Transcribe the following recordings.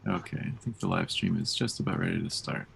Okay, I think the live stream is just about ready to start.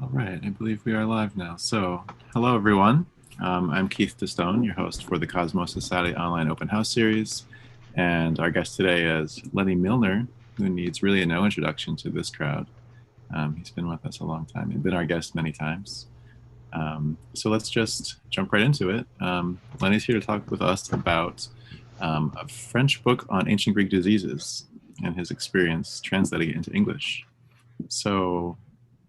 All right, I believe we are live now. So, hello everyone. I'm Keith DeStone, your host for the Cosmos Society Online Open House Series. And our guest today is Leonard Muellner, who needs really no introduction to this crowd. He's been with us a long time and been our guest many times. So let's just jump right into it. Lenny's here to talk with us about a French book on ancient Greek diseases and his experience translating it into English. So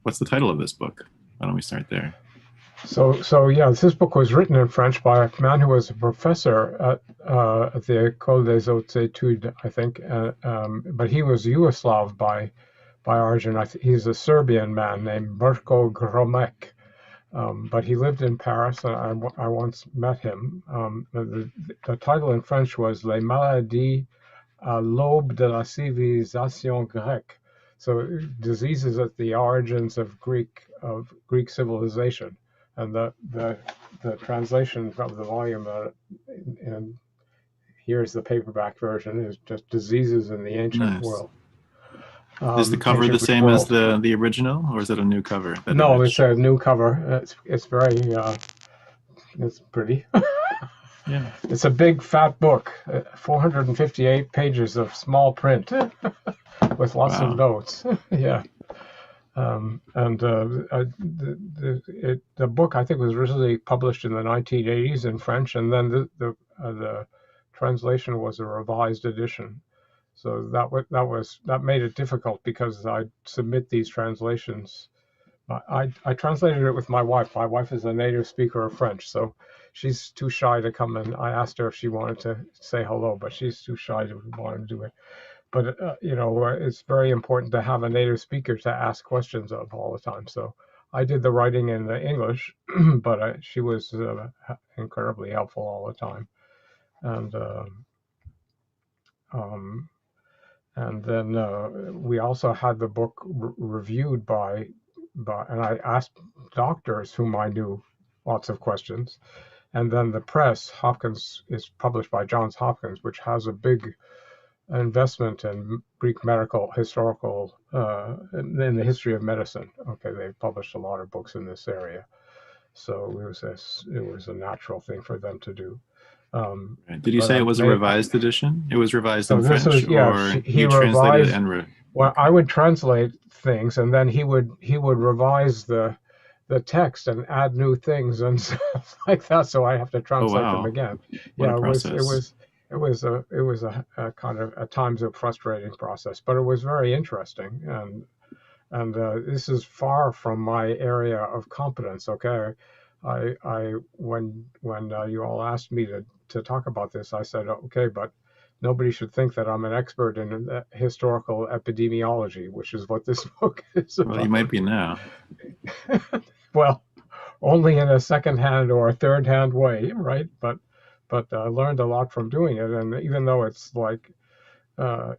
what's the title of this book? Why don't we start there? So yeah, this book was written in French by a man who was a professor at the École des Hautes Études, I think, but he was Yugoslav by origin. He's a Serbian man named Mirko Gromek, but he lived in Paris, and I once met him. The title in French was Les maladies à l'aube de la civilisation grecque, so diseases at the origins of Greek civilization. And the translation of the volume, and here's the paperback version, is just diseases in the ancient world. Is the cover the same as the original, or is it a new cover? No, it's a new cover. It's very it's pretty. Yeah. It's a big fat book, 458 pages of small print with lots of notes. Yeah. The book, I think, was originally published in the 1980s in French, and then the translation was a revised edition. So that made it difficult because I submit these translations. I translated it with my wife. My wife is a native speaker of French, so she's too shy to come, and I asked her if she wanted to say hello, but she's too shy to want to do it. But it's very important to have a native speaker to ask questions of all the time. So I did the writing in the English, but she was incredibly helpful all the time. And then we also had the book reviewed by, and I asked doctors whom I knew lots of questions. And then the press, Hopkins, is published by Johns Hopkins, which has a big investment in Greek medical historical in the history of medicine. Okay, they've published a lot of books in this area, so it was a natural thing for them to do. Did you say it was a revised edition? It was revised in French, or he translated revised, and well, I would translate things, and then he would revise the text and add new things and stuff like that. So I have to translate them again. What yeah, a process. It was a kind of at times a frustrating process, but it was very interesting. And this is far from my area of competence. Okay, when you all asked me to talk about this, I said, okay, but nobody should think that I'm an expert in historical epidemiology, which is what this book is about. Well, you might be now. Well, only in a second-hand or a third-hand way, right? But I learned a lot from doing it, and even though it's like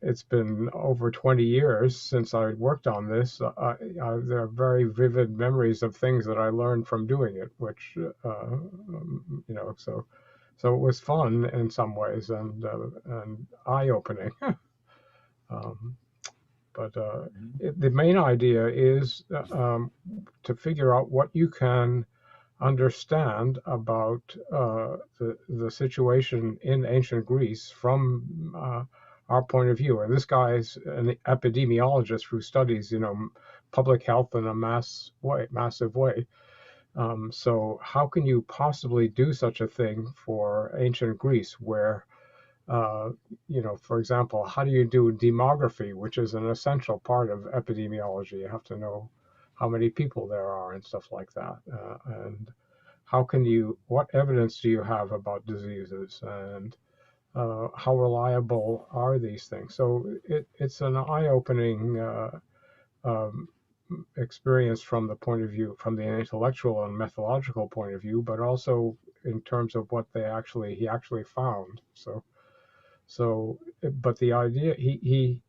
it's been over 20 years since I worked on this, there are very vivid memories of things that I learned from doing it, which so it was fun in some ways and eye-opening. But the main idea is to figure out what you can understand about the situation in ancient Greece from our point of view. And this guy is an epidemiologist who studies, public health in a massive way. So how can you possibly do such a thing for ancient Greece, where for example, how do you do demography, which is an essential part of epidemiology? You have to know how many people there are and stuff like that. And what evidence do you have about diseases, and how reliable are these things? So it's an eye-opening experience from the point of view, from the intellectual and methodological point of view, but also in terms of what he actually found. But the idea he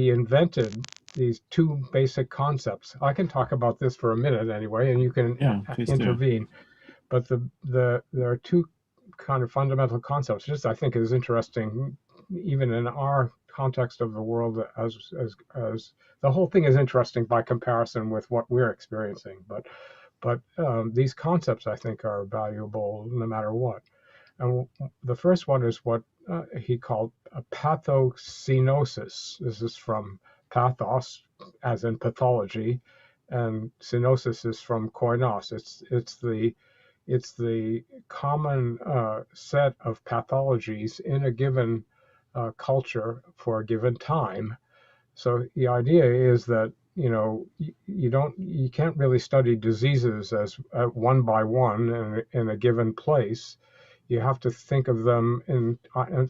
invented these two basic concepts. I can talk about this for a minute anyway, and you can Yeah, please do. intervene. But there are two kind of fundamental concepts. Just I think is interesting, even in our context of the world, as the whole thing is interesting by comparison with what we're experiencing. But these concepts I think are valuable no matter what. And the first one is what he called a pathocenosis. This is from pathos, as in pathology, and cenosis is from koinos. It's the common set of pathologies in a given culture for a given time. So the idea is that you can't really study diseases as one by one in a given place. You have to think of them in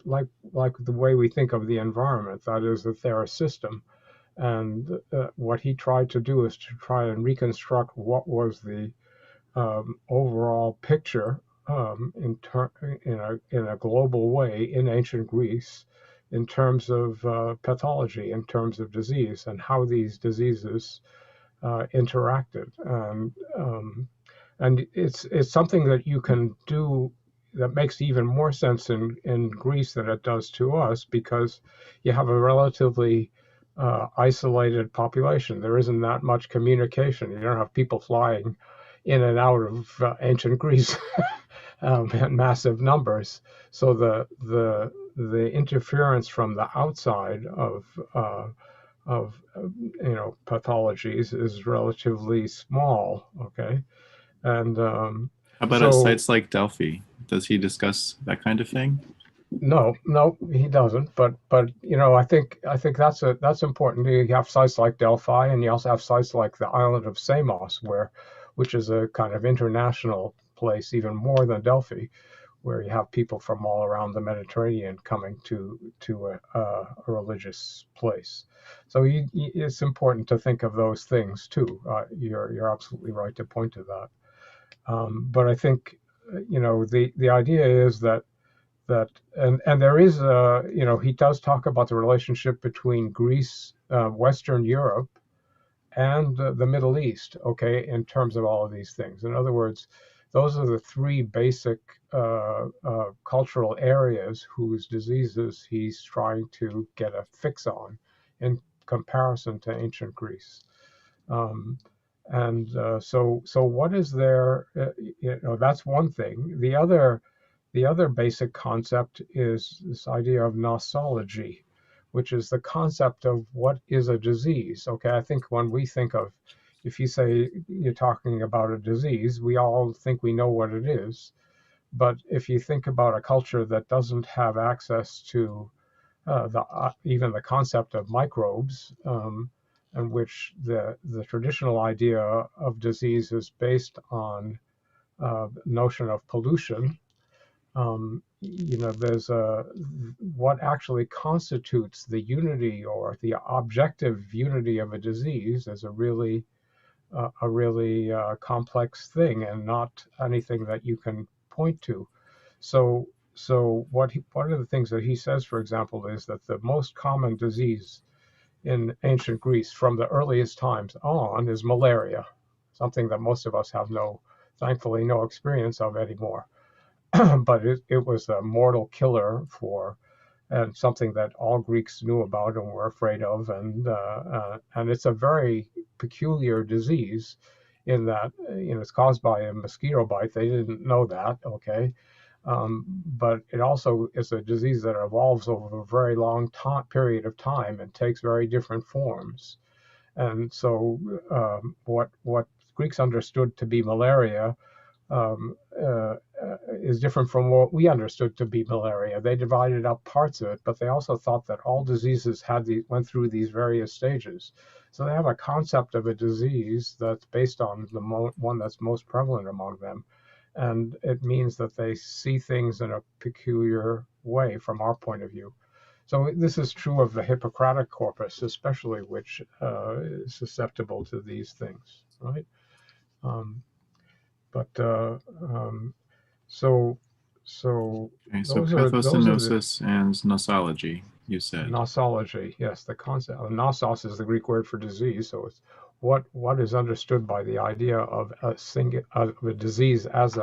like the way we think of the environment. That is, that they're a system. And what he tried to do is to try and reconstruct what was the overall picture in a global way in ancient Greece in terms of pathology, in terms of disease, and how these diseases interacted. And it's something that you can do that makes even more sense in Greece than it does to us, because you have a relatively isolated population. There isn't that much communication. You don't have people flying in and out of ancient Greece in massive numbers. So the interference from the outside of pathologies is relatively small. Okay, and How about at so sites like Delphi? Does he discuss that kind of thing? no, he doesn't. But I think that's important. You have sites like Delphi, and you also have sites like the island of Samos, which is a kind of international place, even more than Delphi, where you have people from all around the Mediterranean coming to a religious place. So it's important to think of those things too. You're absolutely right to point to that. But I think the idea is and there is he does talk about the relationship between Greece, Western Europe, and the Middle East, okay, in terms of all of these things. In other words, those are the three basic cultural areas whose diseases he's trying to get a fix on in comparison to ancient Greece. Um, and so what is there? That's one thing. The other basic concept is this idea of nosology, which is the concept of what is a disease. Okay, I think when we think of, if you say you're talking about a disease, we all think we know what it is. But if you think about a culture that doesn't have access to even the concept of microbes, in which the traditional idea of disease is based on notion of pollution, there's what actually constitutes the unity or the objective unity of a disease is a really complex thing, and not anything that you can point to. So one of the things that he says, for example, is that the most common disease in ancient Greece from the earliest times on is malaria, something that most of us have thankfully no experience of anymore. But it was a mortal killer and something that all Greeks knew about and were afraid of, and it's a very peculiar disease in that it's caused by a mosquito bite. They didn't know that, okay, but it also is a disease that evolves over a very long period of time and takes very different forms. And so, what Greeks understood to be malaria um, uh, is different from what we understood to be malaria. They divided up parts of it, but they also thought that all diseases went through these various stages. So they have a concept of a disease that's based on the one that's most prevalent among them, and it means that they see things in a peculiar way from our point of view. So this is true of the Hippocratic corpus, especially, which is susceptible to these things, right? Um, but so so Okay, so those are the pathocinosis and nosology, you said. nosology. Yes, the concept. Nosos is the Greek word for disease, so it's what is understood by the idea of of a disease as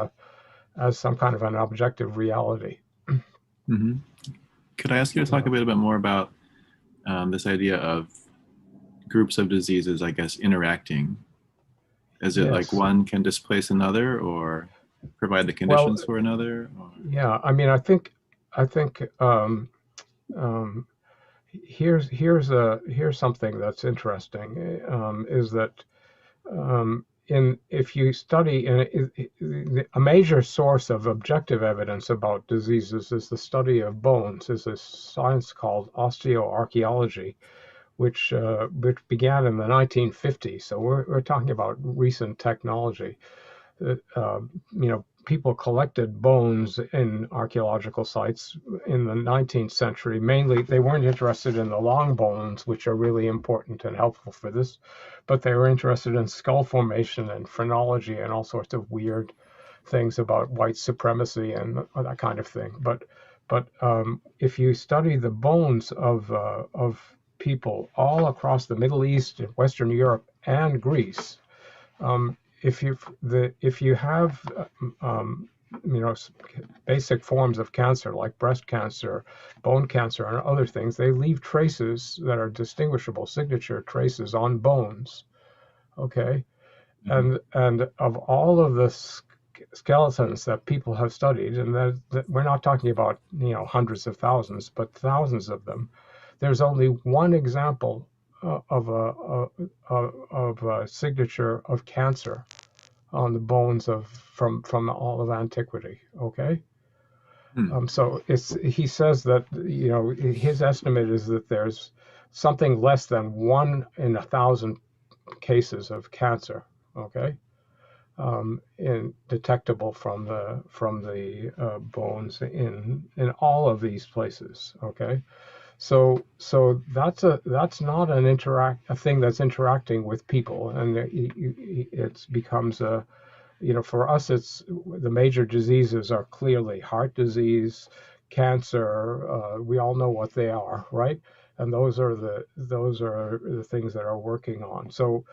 some kind of an objective reality. Hmm. Could I ask you to talk a bit more about this idea of groups of diseases, I guess, interacting? Is it like Yes. one can displace another or provide the Well, conditions for another? Or... yeah. I mean, I think um, here's something that's interesting, is that in if you study a major source of objective evidence about diseases is the study of bones, is a science called osteoarchaeology, which began in the 1950s. So we're talking about recent technology. People collected bones in archaeological sites in the 19th century. Mainly, they weren't interested in the long bones, which are really important and helpful for this, but they were interested in skull formation and phrenology and all sorts of weird things about white supremacy and that kind of thing. But if you study the bones of people all across the Middle East, Western Europe, and Greece, um, if you have um, basic forms of cancer like breast cancer, bone cancer, and other things, they leave traces that are distinguishable signature traces on bones. Okay, Mhm. and of all of the skeletons that people have studied, and that we're not talking about hundreds of thousands, but thousands of them, there's only one example of a signature of cancer on the bones of from all of antiquity. Okay, Hmm. so he says that his estimate is that there's something less than 1 in 1,000 cases of cancer. Okay, in detectable from the bones in all of these places. Okay, so that's not a thing that's interacting with people, and it becomes a for us, it's the major diseases are clearly heart disease, cancer. We all know what they are, right? And those are the things that are working on. So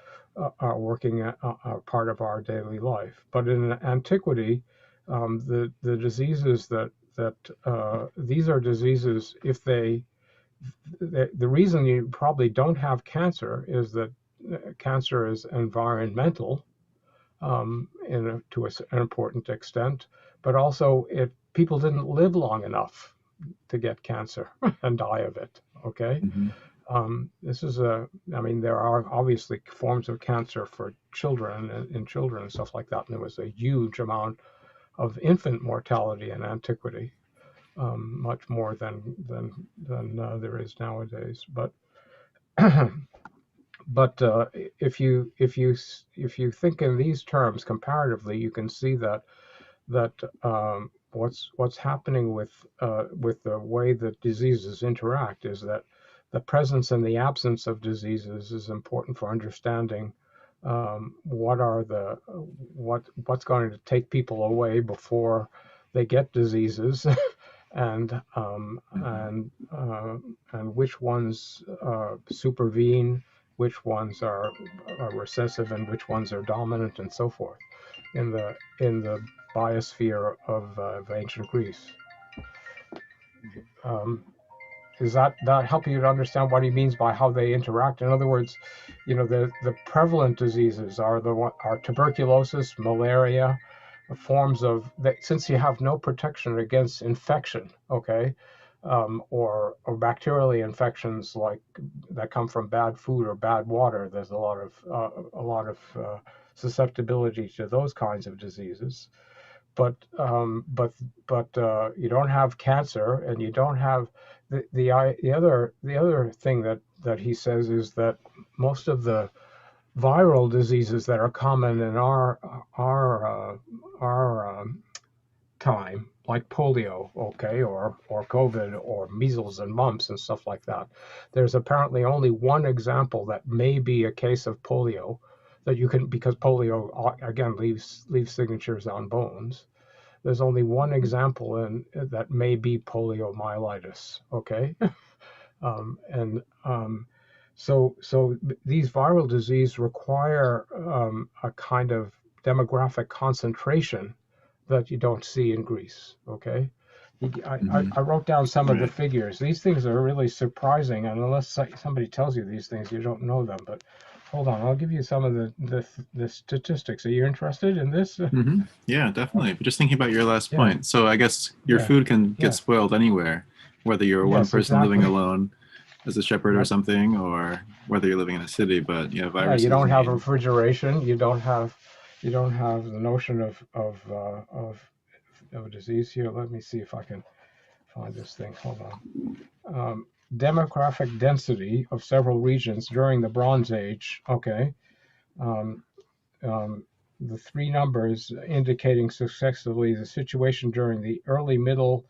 are part of our daily life. But in antiquity, the diseases that these are diseases. If the reason you probably don't have cancer is that cancer is environmental, to an important extent, but also people didn't live long enough to get cancer and die of it. Okay, Hmm. I mean, there are obviously forms of cancer for children in children and stuff like that, and there was a huge amount of infant mortality in antiquity, much more than there is nowadays. But but if you think in these terms comparatively, you can see that what's happening with the way that diseases interact is that the presence and the absence of diseases is important for understanding what's going to take people away before they get diseases, and Hmm. which ones supervene, which ones are recessive, and which ones are dominant, and so forth in the biosphere of ancient Greece. Um, does that help you to understand what he means by how they interact? In other words, the prevalent diseases are tuberculosis, malaria, forms of that, since you have no protection against infection. Okay, or bacterial infections like that come from bad food or bad water. There's a lot of susceptibility to those kinds of diseases. But you don't have cancer, and you don't have the other thing that he says is that most of the viral diseases that are common in our time, like polio, okay, or COVID, or measles and mumps and stuff like that. There's apparently only one example that may be a case of polio that you can, because polio again leaves signatures on bones. There's only one example in that may be poliomyelitis, okay? And so these viral diseases require a kind of demographic concentration that you don't see in Greece, okay? I wrote down some of the figures. These things are really surprising, and unless somebody tells you these things, you don't know them. But hold on, I'll give you some of the statistics. Are you interested in this? Yeah, definitely. But just thinking about your last Yeah. point. So I guess your Yeah. food can get Yeah. spoiled anywhere, whether you're one Yes, person living exactly. alone as a shepherd or Yep. something, or whether you're living in a city. But yeah, Yeah, viruses. you don't I have mean, refrigeration. You don't have the notion of a disease here. Let me see if I can find this thing. Hold on. Demographic density of several regions during the Bronze Age. Okay. Um, the three numbers indicating successively the situation during the early, middle,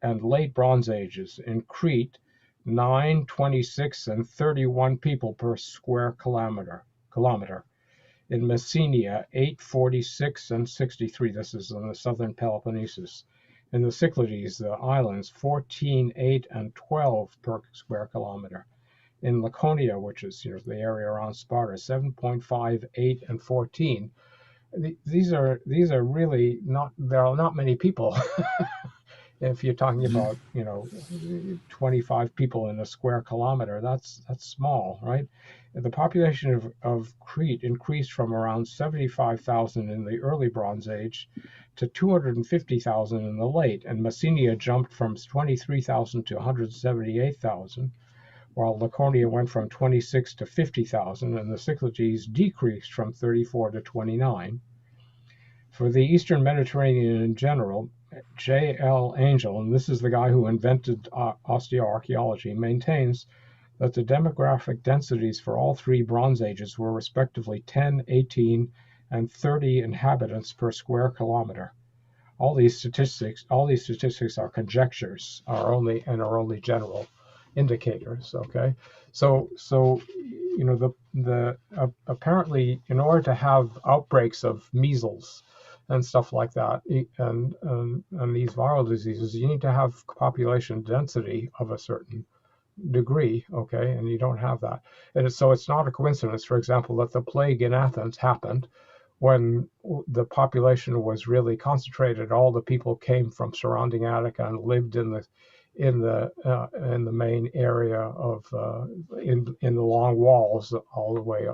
and late Bronze Ages. In Crete, 9, 26, and 31 people per square kilometer. In Messenia, 8, 46, and 63. This is in the southern Peloponnesus. In the Cyclades, the islands, 14, 8, and 12 per square kilometer. In Laconia, which is the area around Sparta, 7.5, 8, and 14. These are really not. There are not many people. If you're talking about 25 people in a square kilometer, that's small, right? The population of Crete increased from around 75,000 in the early Bronze Age to 250,000 in the late, and Messenia jumped from 23,000 to 178,000, while Laconia went from 26 to 50,000, and the Cyclades decreased from 34 to 29. For the Eastern Mediterranean in general, J.L. Angel, and this is the guy who invented osteoarchaeology, maintains that the demographic densities for all three Bronze Ages were respectively 10, 18, and 30 inhabitants per square kilometer. All these statistics are conjectures, are only general indicators. Okay, so apparently, in order to have outbreaks of measles and stuff like that, and these viral diseases, you need to have population density of a certain degree, okay, and you don't have that. And so it's not a coincidence, for example, that the plague in Athens happened when the population was really concentrated. All the people came from surrounding Attica and lived in the main area of in the long walls all the way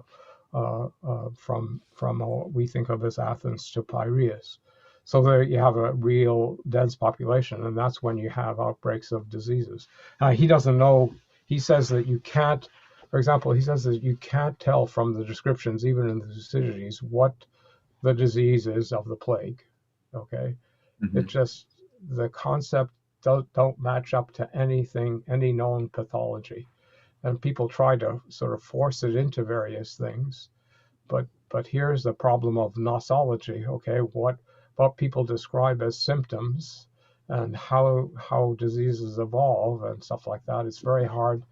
from what we think of as Athens to Piraeus. So there you have a real dense population, and that's when you have outbreaks of diseases. He doesn't know. He says that you can't. For example, he says that you can't tell from the descriptions, even in the Thucydides, what the disease is of the plague. Okay, it just the concept don't match up to any known pathology, and people try to sort of force it into various things. But here's the problem of nosology. Okay, what people describe as symptoms and how diseases evolve and stuff like that. It's very hard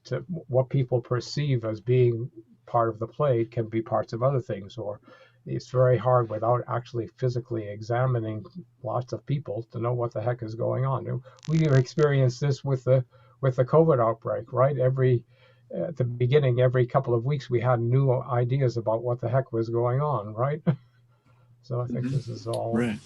to what people perceive as being part of the plague can be parts of other things, or it's very hard without actually physically examining lots of people to know what the heck is going on. We experienced this with the COVID outbreak, right? At the beginning, every couple of weeks, we had new ideas about what the heck was going on, right? So I think this is all right.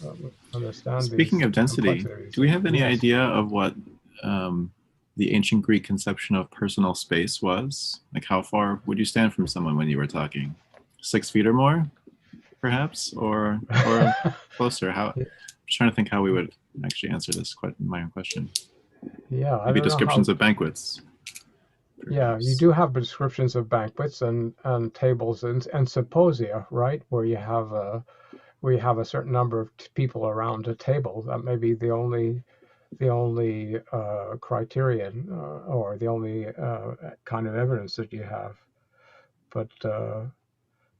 Understand Speaking these of density, complexities. do we have any Yes. idea of what the ancient Greek conception of personal space was? Like, how far would you stand from someone when you were talking? 6 feet or more, perhaps, or closer? Just trying to think how we would actually answer this. My own question. Yeah, Maybe descriptions of banquets. Yeah, you do have descriptions of banquets and tables and symposia, right? Where you have a certain number of people around a table. That may be the only criterion or the only kind of evidence that you have. But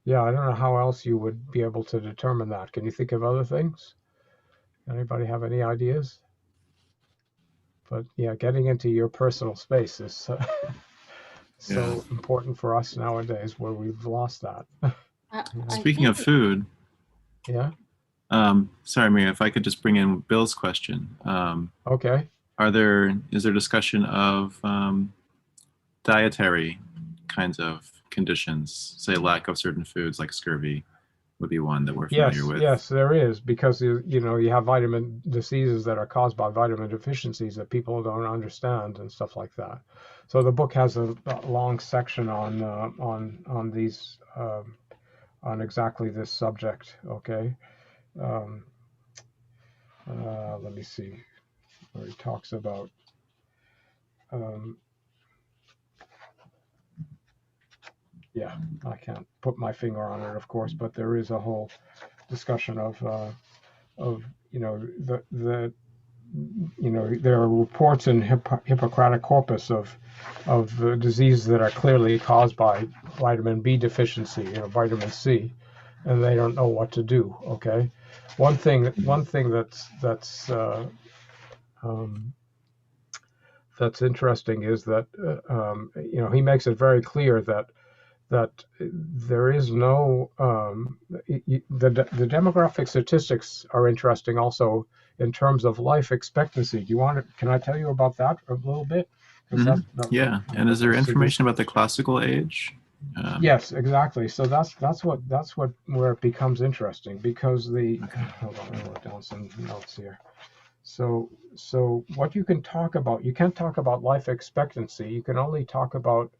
yeah, I don't know how else you would be able to determine that. Can you think of other things? Anybody have any ideas? But yeah, getting into your personal space is so important for us nowadays, where we've lost that. Speaking of food, yeah. Sorry, Maria, if I could just bring in Bill's question. Okay. Is there discussion of dietary kinds of conditions, say lack of certain foods like scurvy would be one that we're familiar with? Yes, there is, because you have vitamin diseases that are caused by vitamin deficiencies that people don't understand and stuff like that. So the book has a long section on these on exactly this subject. Okay. Let me see where he talks about. Yeah, I can't put my finger on it, of course, but there is a whole discussion of there are reports in Hippocratic corpus of diseases that are clearly caused by vitamin B deficiency, vitamin C, and they don't know what to do. Okay, one thing that's interesting is that he makes it very clear that there is no the demographic statistics are interesting also in terms of life expectancy. Can I tell you about that a little bit? Yeah, and is there information about the classical age? Yes, exactly. So that's where it becomes interesting, because hold on, I wrote down some notes here. So what you can't talk about life expectancy. You can only talk about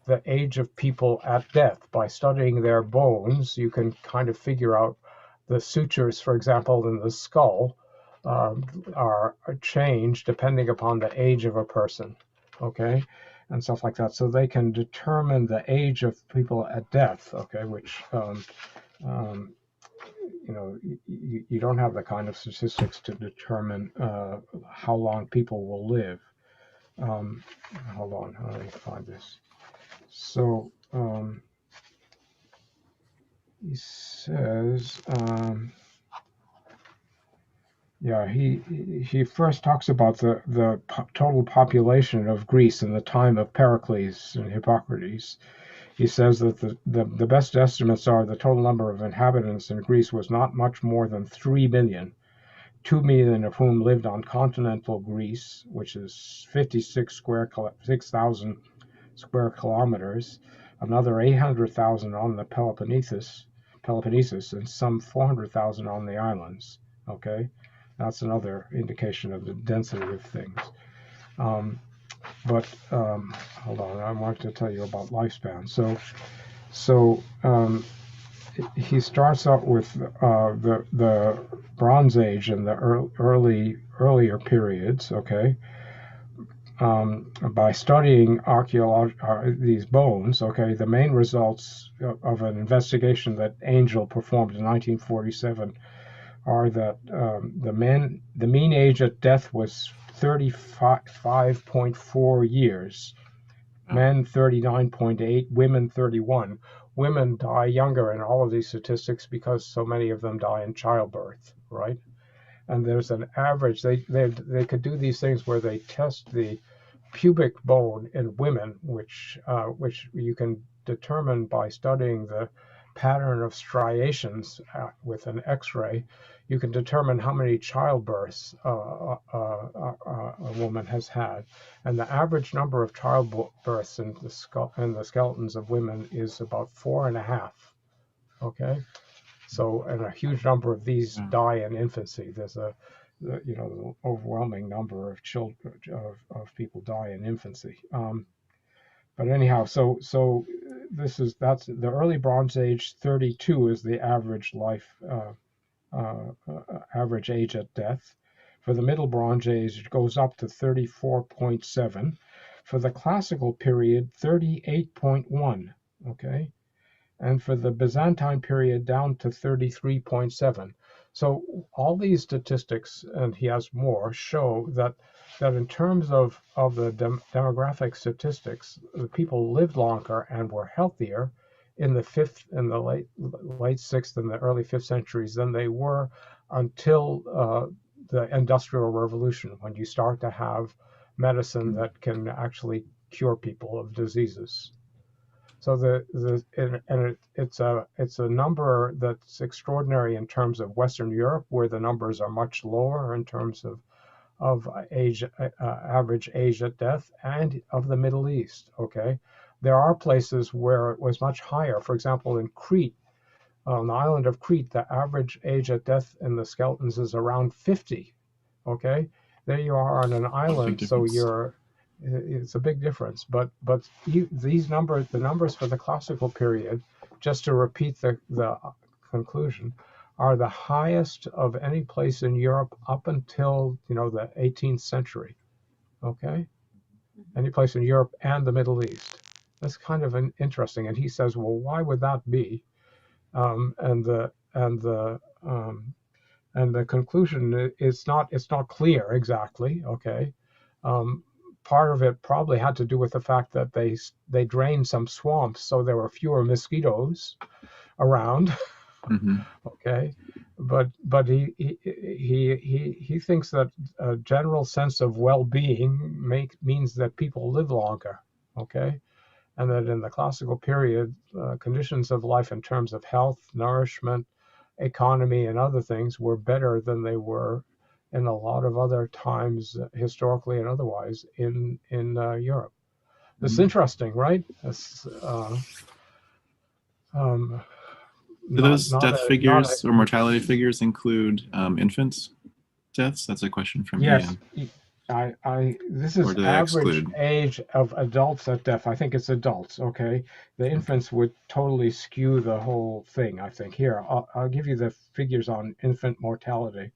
the age of people at death. By studying their bones, you can kind of figure out the sutures, for example, in the skull are changed depending upon the age of a person, okay, and stuff like that. So they can determine the age of people at death, okay, which you don't have the kind of statistics to determine how long people will live. Hold on, let me find this. So he says, he first talks about the total population of Greece in the time of Pericles and Hippocrates. He says that the best estimates are the total number of inhabitants in Greece was not much more than 3 million, 2 million of whom lived on continental Greece, which is 6,000 square kilometers, another 800,000 on the Peloponnesus, and some 400,000 on the islands. Okay, that's another indication of the density of things. But hold on, I want to tell you about lifespan. So he starts out with the Bronze Age and the earlier periods. Okay. By studying these bones, okay, the main results of an investigation that Angel performed in 1947 are that the mean age at death was 35.4 years, men 39.8, women 31. Women die younger in all of these statistics because so many of them die in childbirth, right? And there's an average. They could do these things where they test the pubic bone in women, which you can determine by studying the pattern of striations with an X-ray. You can determine how many childbirths a woman has had, and the average number of childbirths in the skeletons of women is about 4.5. Okay. So, and a huge number of these die in infancy. There's the overwhelming number of children of people die in infancy. But anyhow, so that's the early Bronze Age. 32 is the average average age at death. For the Middle Bronze Age, it goes up to 34.7. For the Classical period, 38.1. Okay. And for the Byzantine period, down to 33.7. So all these statistics, and he has more, show that in terms of the demographic statistics, the people lived longer and were healthier in the late 6th and the early 5th centuries than they were until the Industrial Revolution, when you start to have medicine that can actually cure people of diseases. So it's a number that's extraordinary in terms of Western Europe, where the numbers are much lower in terms of age, average age at death, and of the Middle East. Okay, there are places where it was much higher. For example, in Crete, on the island of Crete, the average age at death in the skeletons is around 50. Okay, there you are on an island, so it's a big difference. But these numbers, the numbers for the classical period, just to repeat the conclusion, are the highest of any place in Europe up until the 18th century. Okay, any place in Europe and the Middle East. That's kind of an interesting. And he says, well, why would that be? And the conclusion it's not clear exactly. Okay, part of it probably had to do with the fact that they drained some swamps, so there were fewer mosquitoes around. Mm-hmm. Okay, but he thinks that a general sense of well-being means that people live longer. Okay, and that in the classical period, conditions of life in terms of health, nourishment, economy, and other things were better than they were in a lot of other times, historically and otherwise, in Europe. This is interesting, right? Do those death figures or mortality figures include infants' deaths? That's a question from Yes. Ian. This is average age of adults at death. I think it's adults. Okay, the infants would totally skew the whole thing. I think here I'll give you the figures on infant mortality.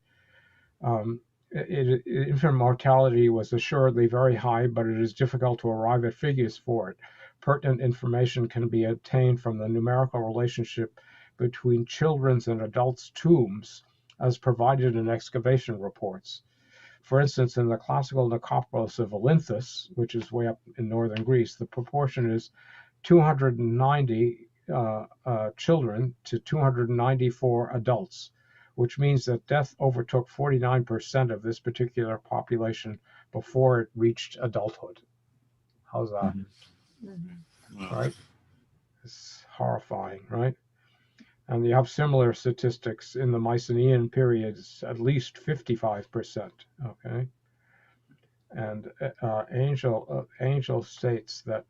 Infant mortality was assuredly very high, but it is difficult to arrive at figures for it. Pertinent information can be obtained from the numerical relationship between children's and adults' tombs, as provided in excavation reports. For instance, in the classical necropolis of Olynthus, which is way up in northern Greece, the proportion is 290 children to 294 adults, which means that death overtook 49% of this particular population before it reached adulthood. How's that? Mm-hmm. Wow. Right? It's horrifying, right? And you have similar statistics in the Mycenaean periods, at least 55%. Okay, and Angel states that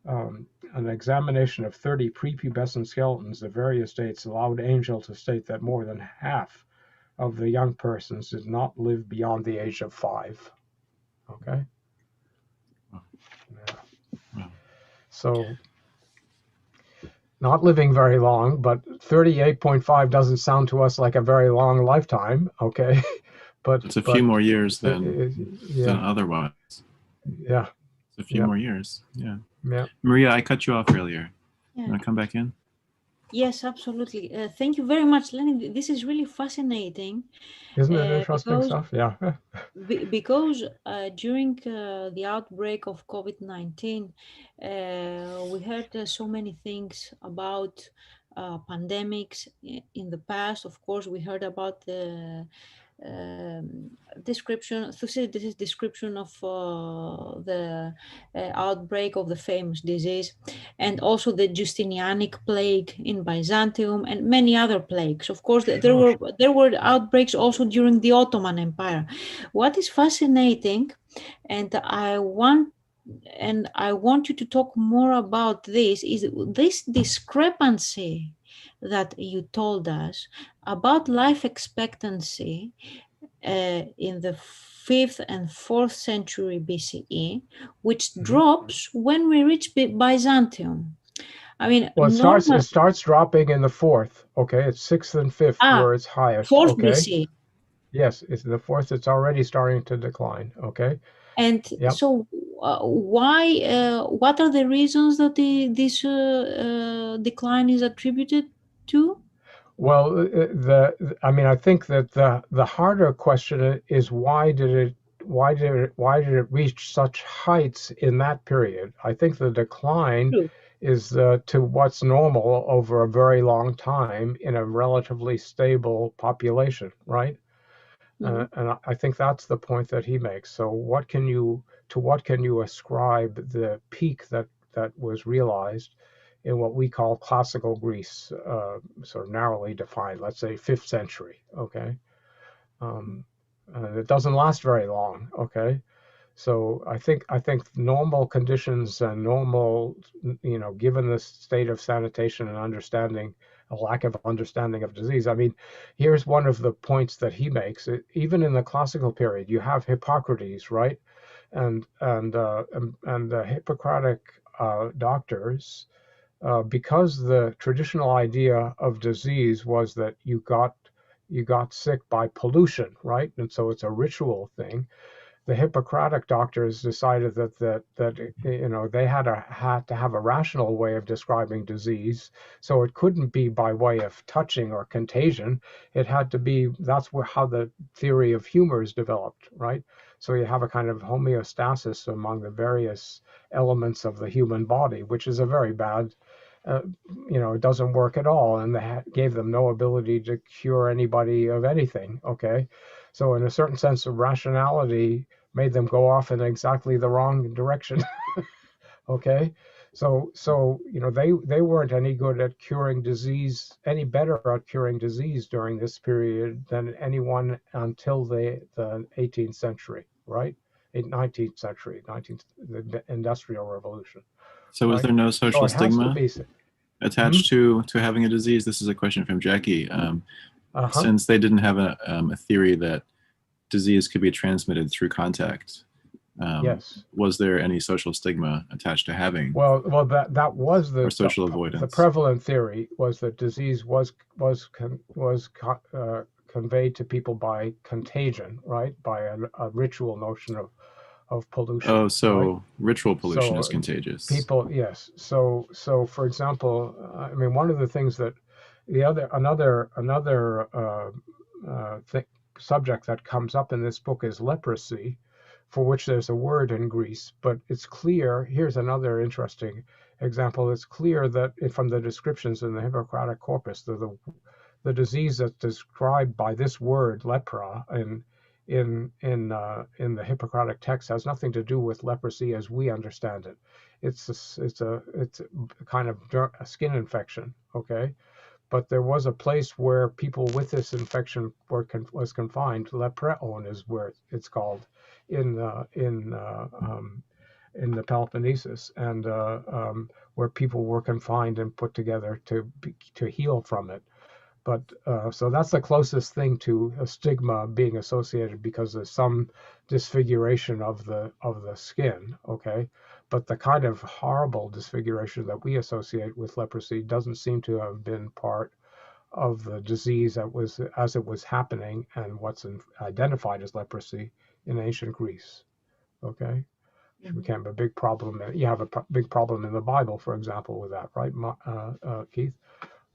an examination of 30 prepubescent skeletons of various dates allowed Angel to state that more than half of the young persons did not live beyond the age of 5. Okay. Yeah. Wow. So, not living very long, but 38.5 doesn't sound to us like a very long lifetime. Okay, but it's a few more years than otherwise. Yeah, it's a few more years. Yeah. Yeah. Maria, I cut you off earlier. You want to come back in? Yes, absolutely. Thank you very much, Lenny. This is really fascinating. Isn't it interesting stuff? Yeah. Because during the outbreak of COVID-19, we heard so many things about pandemics in the past. Of course, we heard about the description of the outbreak of the famous disease, and also the Justinianic plague in Byzantium and many other plagues. Of course, there were outbreaks also during the Ottoman Empire. What is fascinating, and I want you to talk more about this, is this discrepancy that you told us about life expectancy in the 5th and 4th century BCE, which drops when we reach Byzantium. I mean, well, it starts dropping in the 4th. Okay, it's 6th and 5th where it's highest. 4th okay? BC. Yes, it's the 4th. It's already starting to decline. Okay. And so, why? What are the reasons that this decline is attributed to? Well, I think that the harder question is why did it reach such heights in that period? I think the decline is to what's normal over a very long time in a relatively stable population, right? And I think that's the point that he makes. So to what can you ascribe the peak that was realized in what we call classical Greece, sort of narrowly defined, let's say 5th century, okay? It doesn't last very long, okay? So I think normal conditions and normal, given the state of sanitation and understanding, a lack of understanding of disease. I mean, here's one of the points that he makes. Even in the classical period, you have Hippocrates, right? And the Hippocratic doctors, because the traditional idea of disease was that you got sick by pollution, right? And so it's a ritual thing. The Hippocratic doctors decided that they had to have a rational way of describing disease, so it couldn't be by way of touching or contagion. It had to be, how the theory of humors developed, right? So you have a kind of homeostasis among the various elements of the human body, which is a very bad, it doesn't work at all, and that gave them no ability to cure anybody of anything, okay? So in a certain sense of rationality made them go off in exactly the wrong direction. Okay? So they weren't any good at curing disease, any better at curing disease during this period than anyone until the 18th century, right? 19th century, the Industrial Revolution. So was there no social stigma be, attached to having a disease? This is a question from Jackie. Since they didn't have a theory that disease could be transmitted through contact, yes. Was there any social stigma attached to having? Well, that was or social avoidance. The prevalent theory was that disease was conveyed to people by contagion, right? By a ritual notion of pollution. Oh, so right? Ritual pollution is contagious. People, yes. So for example, I mean, one of the things that another subject that comes up in this book is leprosy, for which there's a word in Greece, but it's clear. Here's another interesting example. It's clear that from the descriptions in the Hippocratic corpus, the disease that's described by this word lepra in the Hippocratic text has nothing to do with leprosy as we understand it. It's a kind of a skin infection, okay? But there was a place where people with this infection was confined. Lepreon is where it's called in the Peloponnesus, and where people were confined and put together to heal from it. But so that's the closest thing to a stigma being associated, because there's some disfiguration of the skin, okay? But the kind of horrible disfiguration that we associate with leprosy doesn't seem to have been part of the disease as it was happening and what's identified as leprosy in ancient Greece, okay? Which became a big problem. You have a big problem in the Bible, for example, with that, right, Keith?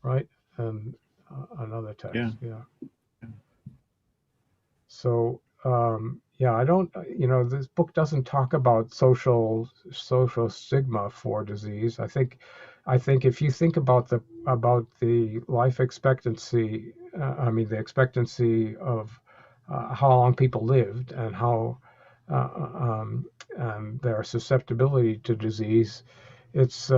Right? And another text, yeah. So I don't, this book doesn't talk about social stigma for disease. I think if you think about the life expectancy, the expectancy of how long people lived and how and their susceptibility to disease, it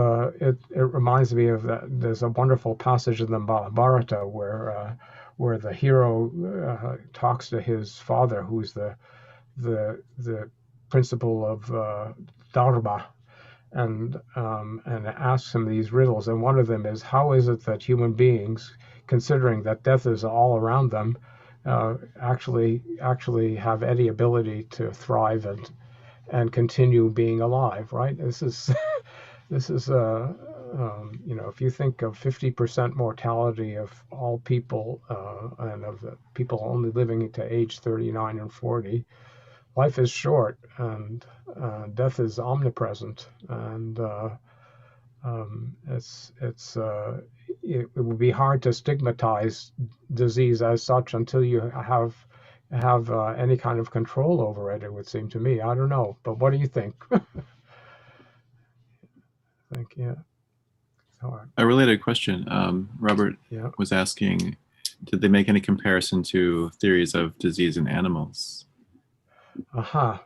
reminds me of that. There's a wonderful passage in the Mahabharata where the hero talks to his father, who's the principal of Dharma, and asks him these riddles. And one of them is, how is it that human beings, considering that death is all around them, actually have any ability to thrive and continue being alive, right? This is if you think of 50% mortality of all people, and of the people only living to age 39 and 40, life is short, and death is omnipresent, and it would be hard to stigmatize disease as such until you have any kind of control over it. It would seem to me. I don't know, but what do you think? A related question. Robert was asking, did they make any comparison to theories of disease in animals? Aha.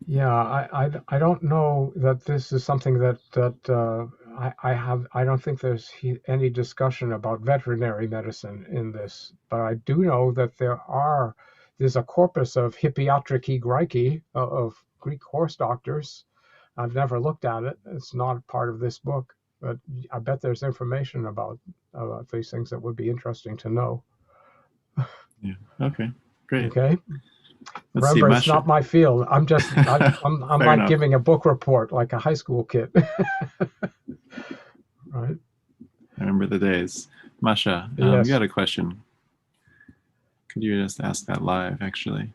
Yeah, I don't know that this is something that I don't think there's any discussion about veterinary medicine in this, but I do know that there's a corpus of Hippiatrici Graeci, of Greek horse doctors. I've never looked at it. It's not part of this book, but I bet there's information about these things that would be interesting to know. Yeah. Okay. Great. Okay. Let's Remember, see, it's not my field. I'm Fair like enough. giving a book report like a high school kid. Right. I remember the days. Masha, Yes. you got a question. Could you just ask that live, actually?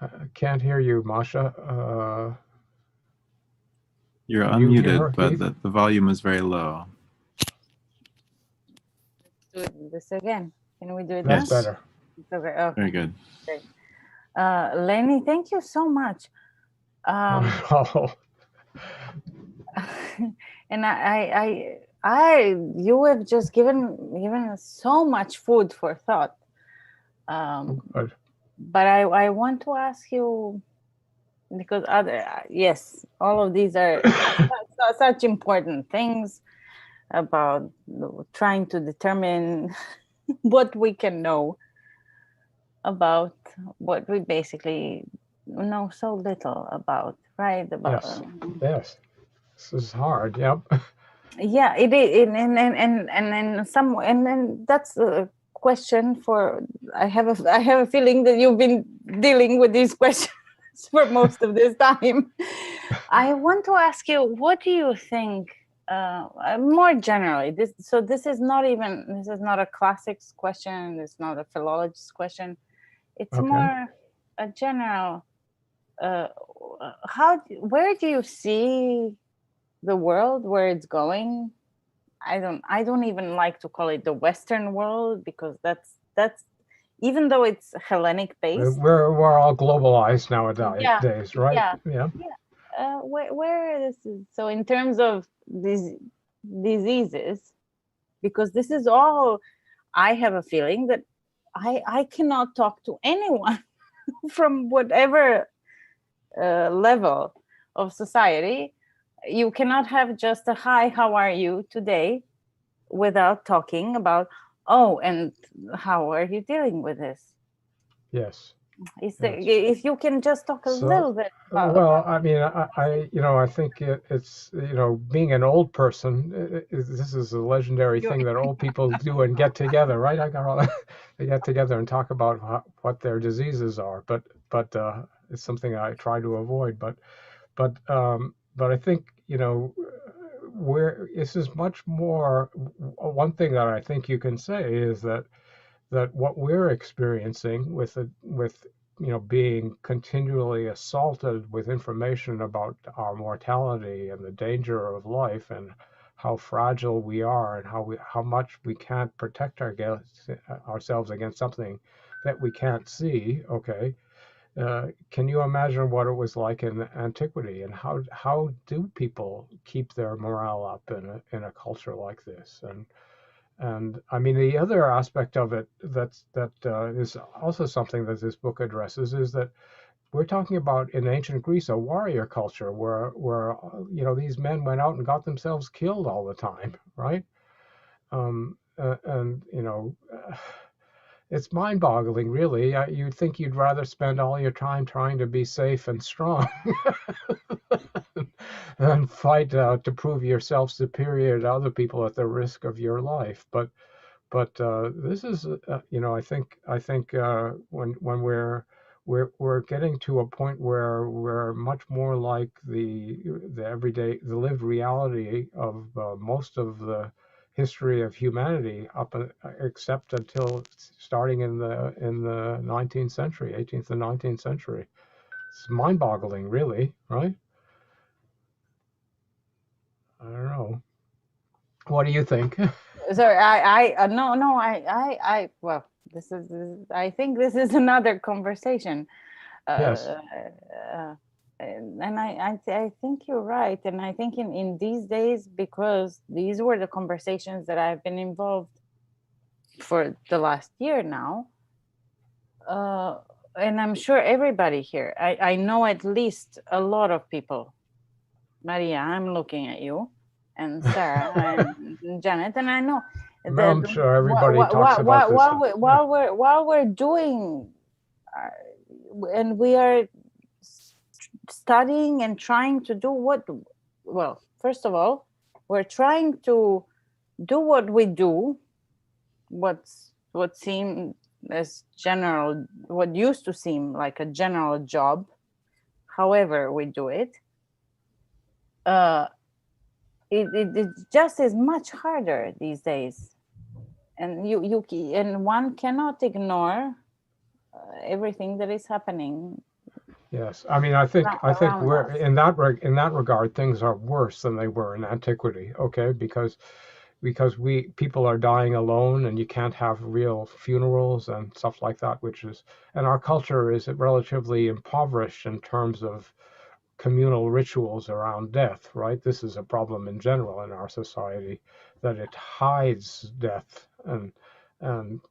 I can't hear you, Masha. You're Can you hear unmuted, her, but Keith? the volume is very low. Do this again. Can we do it? That's Yes. better. It's okay. Okay. Very good. Great. Lenny, thank you so much. Oh, And you have just given us so much food for thought. good. But I want to ask you, because yes, all of these are such important things about trying to determine what we can know about what we basically know so little about, right? About Yes. This is hard. Yep. yeah, it is, and then that's a question for. I have a feeling that you've been dealing with these questions for most of this time. I want to ask you, what do you think, more generally? This is not a classics question. It's not a philologist question. It's Okay. more a general. Where do you see the world, where it's going? I don't even like to call it the Western world, because that's even though it's Hellenic based. We're all globalized nowadays, right? Yeah. Where this is, so in terms of these diseases, because this is all, I have a feeling that I cannot talk to anyone from whatever level of society. You cannot have just a hi, how are you today, without talking about, oh, and how are you dealing with this? Yes. If you can just talk a little bit about. Well, I mean, I think it's, being an old person, this is a legendary thing that old people do and get together, right? They get together and talk about what their diseases are, but it's something I try to avoid. But I think, where this is much more, one thing that I think you can say is that what we're experiencing with being continually assaulted with information about our mortality and the danger of life and how fragile we are and how much we can't protect ourselves against something that we can't see. Okay. Can you imagine what it was like in antiquity, and how do people keep their morale up in a culture like this? And I mean, the other aspect of it that is also something that this book addresses is that we're talking about, in ancient Greece, a warrior culture where these men went out and got themselves killed all the time, right? It's mind-boggling, really. You'd think you'd rather spend all your time trying to be safe and strong than fight to prove yourself superior to other people at the risk of your life. But this is, I think when we're getting to a point where we're much more like the everyday, the lived reality of most of the history of humanity, except until starting in the 19th century, 18th and 19th century. It's mind-boggling, really, right? I don't know. What do you think? Sorry, well, this is I think this is another conversation. Yes. and I think you're right. And I think in these days, because these were the conversations that I've been involved for the last year now, and I'm sure everybody here, I know at least a lot of people. Maria, I'm looking at you, and Sarah and Janet, and I know Well, I'm sure everybody talks about this. while we're doing, and we are studying and trying to do well, first of all, we're trying to do what we do, what seemed as general, what used to seem like a general job, however we do it. It just is much harder these days, and and one cannot ignore everything that is happening. Yes, I mean, I think we're us. in that regard, things are worse than they were in antiquity. Okay, because people are dying alone, and you can't have real funerals and stuff like that, and our culture is relatively impoverished in terms of communal rituals around death, right? This is a problem in general in our society, that it hides death, and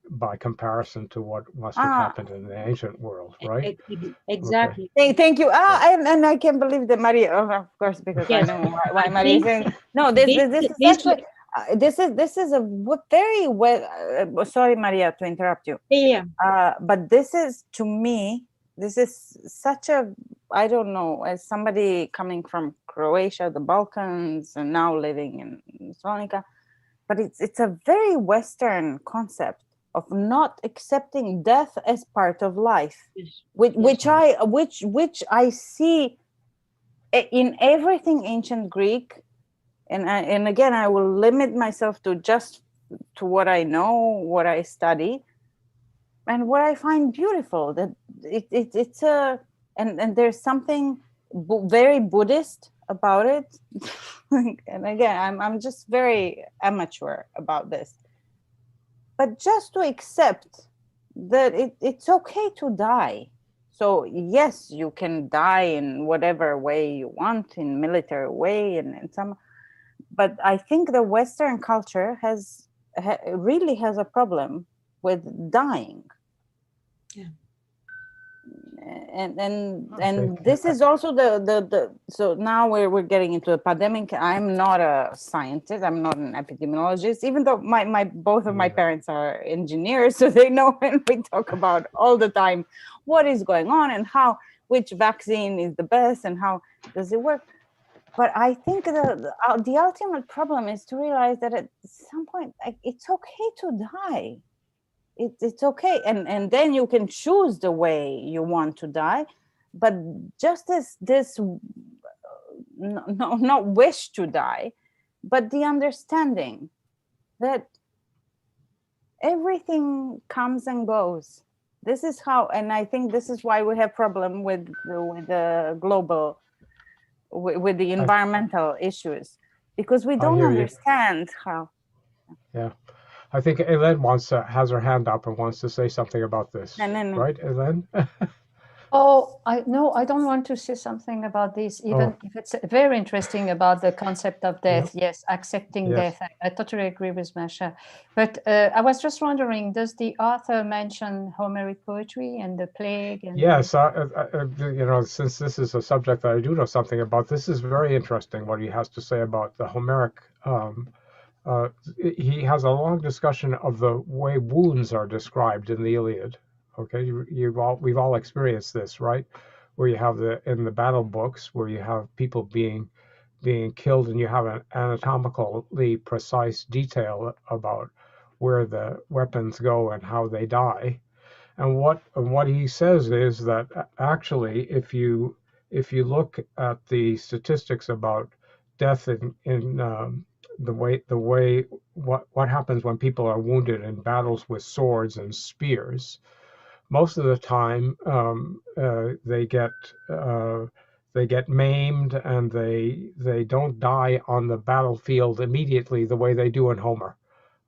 by comparison to what must have happened in the ancient world, right? Exactly. Okay. Thank you. And I can't believe that Maria, of course, because yes. I know why Maria is saying no. This is actually this is a very well. Sorry, Maria, to interrupt you. Yeah. But this is, to me, this is such a, I don't know, as somebody coming from Croatia, the Balkans, and now living in Slovakia, but it's a very Western concept of not accepting death as part of life, which I see in everything ancient Greek, and again, I will limit myself to what I know, what I study, and what I find beautiful. That it's a and there's something very Buddhist about it. And again, I'm just very amateur about this, but just to accept that it's okay to die. So yes, you can die in whatever way you want, in military way, and some. But I think the Western culture really has a problem with dying. Yeah. And this is also the so now we're getting into a pandemic. I'm not a scientist, I'm not an epidemiologist, even though my both of my parents are engineers, so they know when we talk about all the time what is going on and which vaccine is the best and how does it work. But I think the ultimate problem is to realize that at some point, it's okay to die. It's okay, and then you can choose the way you want to die, but just this not wish to die, but the understanding that everything comes and goes. This is how, and I think this is why we have problem with the global, with the environmental issues, because we don't understand how. Yeah. I think Ellen has her hand up and wants to say something about this. No. Right, Ellen? I don't want to say something about this, even if it's very interesting about the concept of death. Yes, accepting death. I totally agree with Masha. But I was just wondering, does the author mention Homeric poetry and the plague? And yes, since this is a subject that I do know something about, this is very interesting what he has to say about the Homeric. He has a long discussion of the way wounds are described in the Iliad. Okay, we've all experienced this, right? Where you have in the battle books where you have people being killed, and you have an anatomically precise detail about where the weapons go and how they die. And what he says is that actually, if you look at the statistics about death in what happens when people are wounded in battles with swords and spears, most of the time they get maimed, and they don't die on the battlefield immediately the way they do in Homer.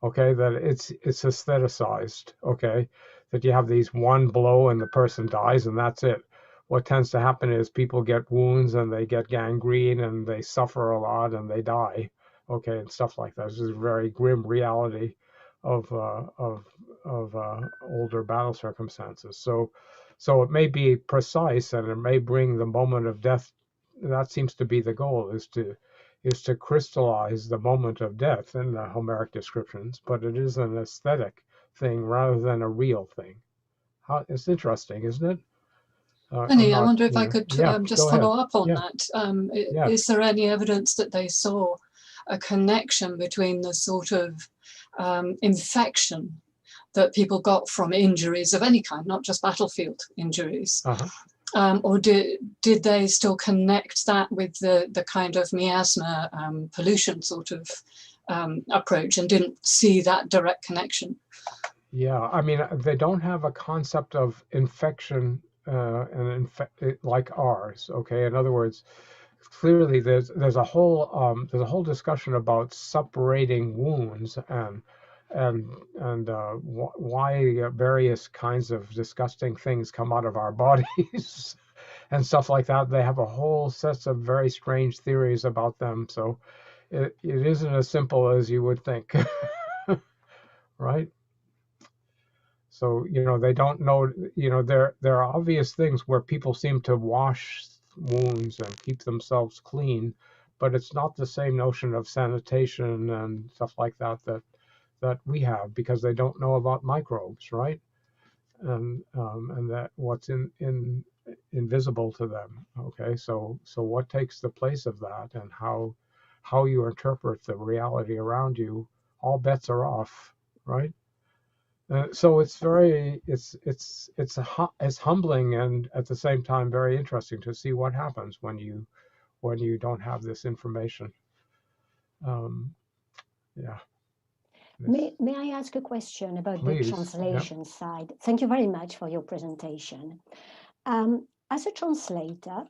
Okay, that it's aestheticized. Okay, that you have these one blow and the person dies and that's it. what tends to happen is people get wounds and they get gangrene and they suffer a lot and they die, okay, and stuff like that. This is a very grim reality of older battle circumstances. So it may be precise and it may bring the moment of death. That seems to be the goal, is to crystallize the moment of death in the Homeric descriptions, but it is an aesthetic thing rather than a real thing. It's interesting, isn't it? Penny, I wonder if I could yeah, just follow up on that. Yeah. Is there any evidence that they saw a connection between the sort of infection that people got from injuries of any kind, not just battlefield injuries? Or did they still connect that with the kind of miasma pollution sort of approach and didn't see that direct connection? Yeah, I mean, they don't have a concept of infection like ours. Okay, in other words, clearly there's a whole discussion about separating wounds and why various kinds of disgusting things come out of our bodies and stuff like that. They have a whole set of very strange theories about them. So it isn't as simple as you would think, right? So, they don't know, there are obvious things where people seem to wash wounds and keep themselves clean, but it's not the same notion of sanitation and stuff like that we have, because they don't know about microbes, right? And that what's invisible to them. Okay, so what takes the place of that, and how you interpret the reality around you, all bets are off, right? So it's humbling and at the same time very interesting to see what happens when you don't have this information. Yeah. May I ask a question about Please. The translation side? Thank you very much for your presentation. As a translator,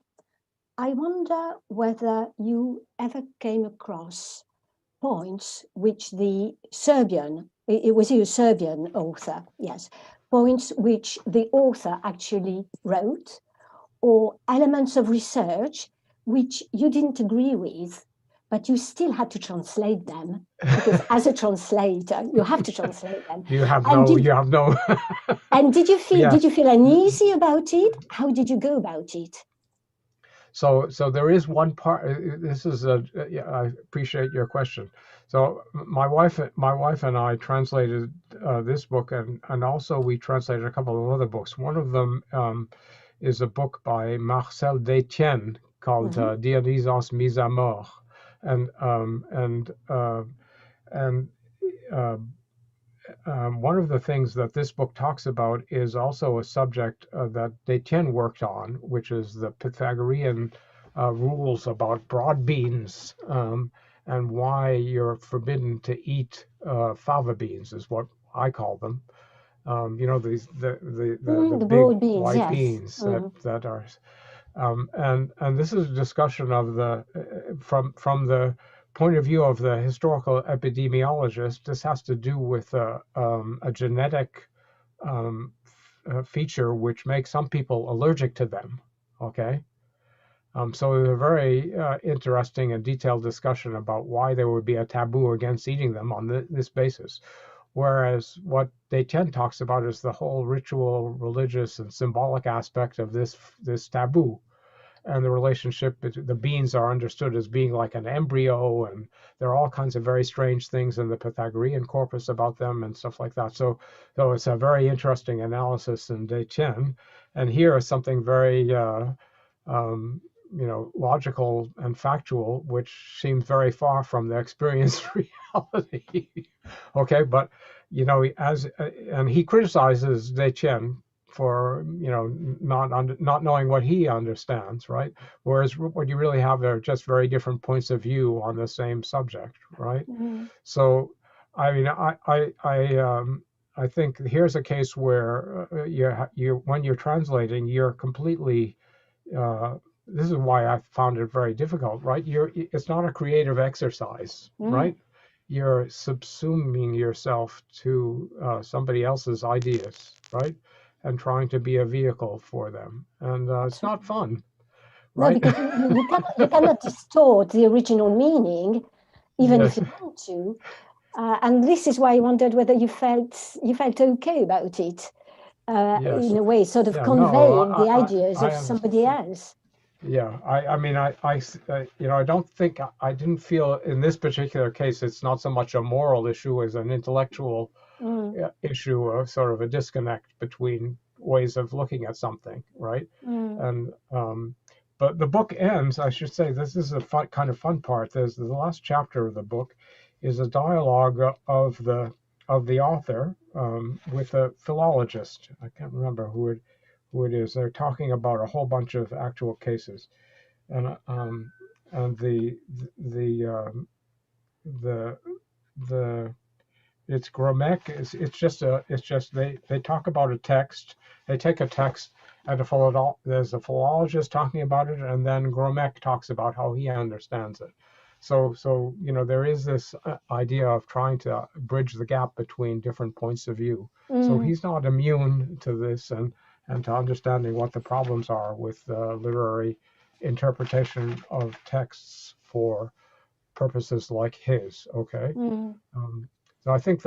I wonder whether you ever came across points which the Serbian, it was a Serbian author, yes, points which the author actually wrote, or elements of research which you didn't agree with, but you still had to translate them, because as a translator, you have to translate them. You have no. And did you feel uneasy about it? How did you go about it? So there is one part. This is I appreciate your question. So my wife and I translated this book, and also we translated a couple of other books. One of them is a book by Marcel Détienne called Dionysos Mise à Mort, and one of the things that this book talks about is also a subject that Détienne worked on, which is the Pythagorean rules about broad beans, and why you're forbidden to eat fava beans, is what I call them. These the big beans, white beans that are, and this is a discussion of from the point of view of the historical epidemiologist. This has to do with a genetic feature which makes some people allergic to them. Okay, so there's a very interesting and detailed discussion about why there would be a taboo against eating them on this basis. Whereas what Détienne talks about is the whole ritual, religious, and symbolic aspect of this taboo. And the relationship, the beans are understood as being like an embryo, and there are all kinds of very strange things in the Pythagorean corpus about them and stuff like that. So it's a very interesting analysis in Détienne. And here is something very, logical and factual, which seems very far from the experienced reality. Okay, but and he criticizes Détienne for not knowing what he understands, right? Whereas what you really have are just very different points of view on the same subject, right? Mm-hmm. So, I mean, I think here's a case where you when you're translating, you're completely. This is why I found it very difficult, right? It's not a creative exercise, right? You're subsuming yourself to somebody else's ideas, right? and trying to be a vehicle for them. And it's not fun, no, right? because you cannot distort the original meaning, even Yes. if you want to. And this is why I wondered whether you felt okay about it, Yes. in a way, sort of Yeah, conveying no, the ideas I of somebody else. Yeah, I mean, you know, I don't think I didn't feel in this particular case it's not so much a moral issue as an intellectual issue of sort of a disconnect between ways of looking at something, right? And but the book ends. I should say this is a fun, kind of fun part. There's the last chapter of the book is a dialogue of the author with a philologist. I can't remember who it is. They're talking about a whole bunch of actual cases, and the it's Gromek. It's just they talk about a text. They take a text and there's a philologist talking about it, and then Gromek talks about how he understands it. So you know, there is this idea of trying to bridge the gap between different points of view. So he's not immune to this and to understanding what the problems are with literary interpretation of texts for purposes like his. Okay. So I think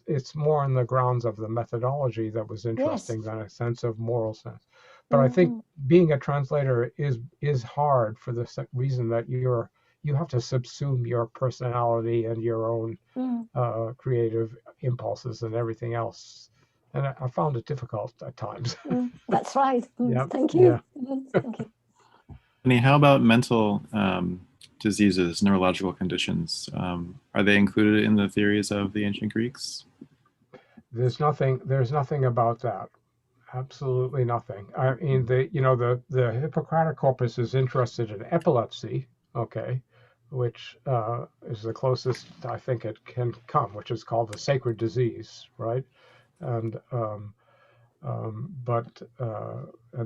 it's more on the grounds of the methodology that was interesting than a sense of moral sense. But I think being a translator is hard for the reason that you have to subsume your personality and your own creative impulses and everything else. And I found it difficult at times. That's right. Yeah. Thank you. Yeah. Thank you. Annie, how about mental diseases, neurological conditions? Are they included in the theories of the ancient Greeks? There's nothing about that. Absolutely nothing. I mean, the Hippocratic corpus is interested in epilepsy, okay, which is the closest I think it can come, which is called the sacred disease, right? And and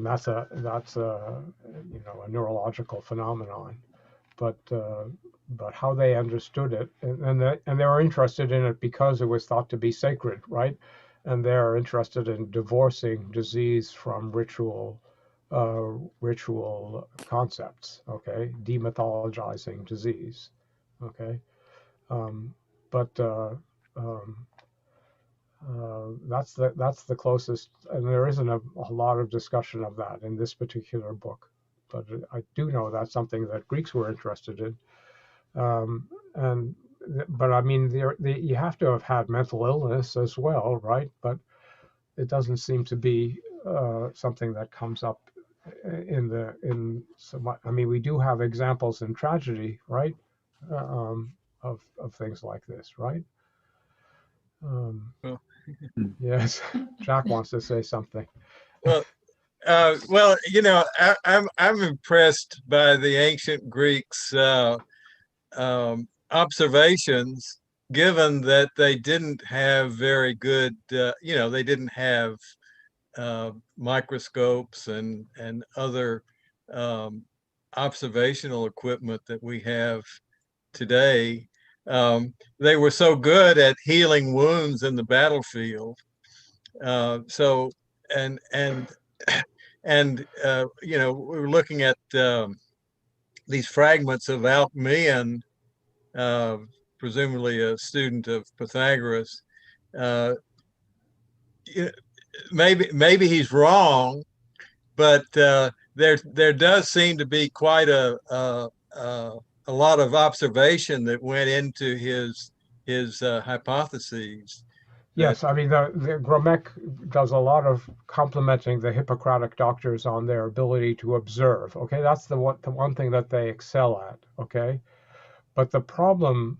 that's a you know, a neurological phenomenon. But how they understood it, and they were interested in it because it was thought to be sacred, right? And they're interested in divorcing disease from ritual concepts, okay? Demythologizing disease, okay? But that's the closest, and there isn't a lot of discussion of that in this particular book. But I do know that's something that Greeks were interested in. But I mean, you have to have had mental illness as well, right? But it doesn't seem to be something that comes up in so much. I mean, we do have examples in tragedy, right? Of things like this, right? Well, yes, Jack wants to say something. Well, you know, I'm impressed by the ancient Greeks' observations, given that they didn't have very good, you know, they didn't have microscopes and other observational equipment that we have today. They were so good at healing wounds in the battlefield. So you know, we were looking at these fragments of Alcmaeon, presumably a student of Pythagoras. Maybe he's wrong, but there does seem to be quite a lot of observation that went into his hypotheses. Yes, I mean, the Gromek does a lot of complimenting the Hippocratic doctors on their ability to observe. Okay, that's the one thing that they excel at. Okay, but the problem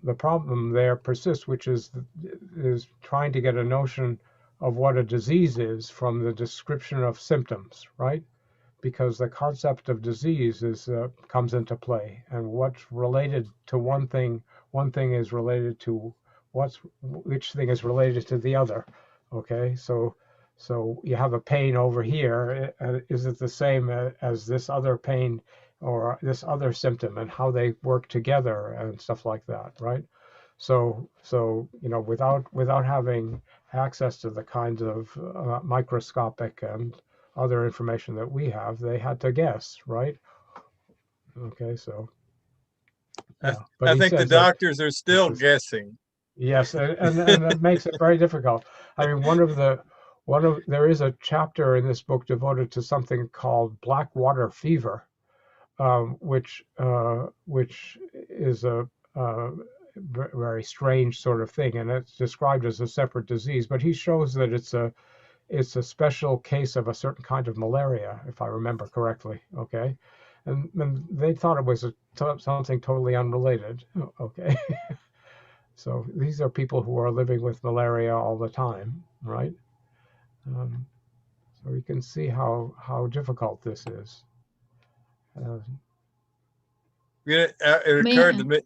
there persists, which is trying to get a notion of what a disease is from the description of symptoms, right? Because the concept of disease comes into play, and what's related to one thing is related to which thing is related to the other. Okay, so you have a pain over here. Is it the same as this other pain or this other symptom, and how they work together and stuff like that, right? So without having access to the kinds of microscopic and other information that we have, they had to guess, right? Okay, so yeah. But I he think the says that doctors are still guessing. yes, and it makes it very difficult. I mean, there is a chapter in this book devoted to something called black water fever, which is a very strange sort of thing, and it's described as a separate disease. But he shows that it's a special case of a certain kind of malaria, if I remember correctly. Okay, and they thought it was something totally unrelated. Okay. So these are people who are living with malaria all the time, right? So you can see how difficult this is. It occurred to me.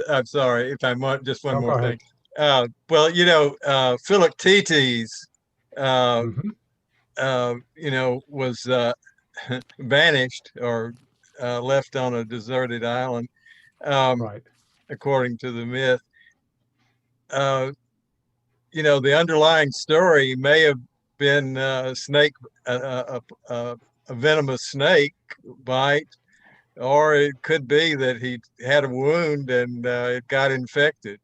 I'm sorry if I want just one more thing. Well, Philoctetes, was banished or left on a deserted island, right. According to the myth. The underlying story may have been a venomous snake bite, or it could be that he had a wound and it got infected.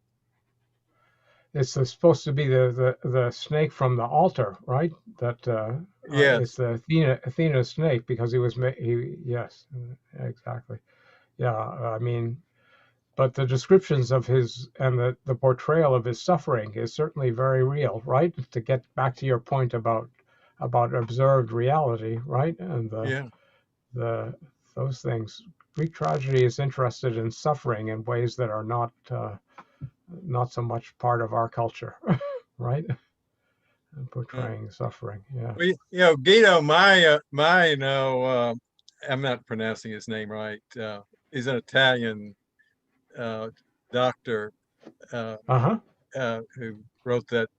It's supposed to be the snake from the altar, right? That yes, it's the Athena snake, because yes, exactly. Yeah, I mean, but the descriptions of his and the portrayal of his suffering is certainly very real, right? To get back to your point about observed reality, right? And those things. Greek tragedy is interested in suffering in ways that are not so much part of our culture, right? And portraying suffering. Yeah. Well, Guido, I'm not pronouncing his name right. He's an Italian doctor who wrote that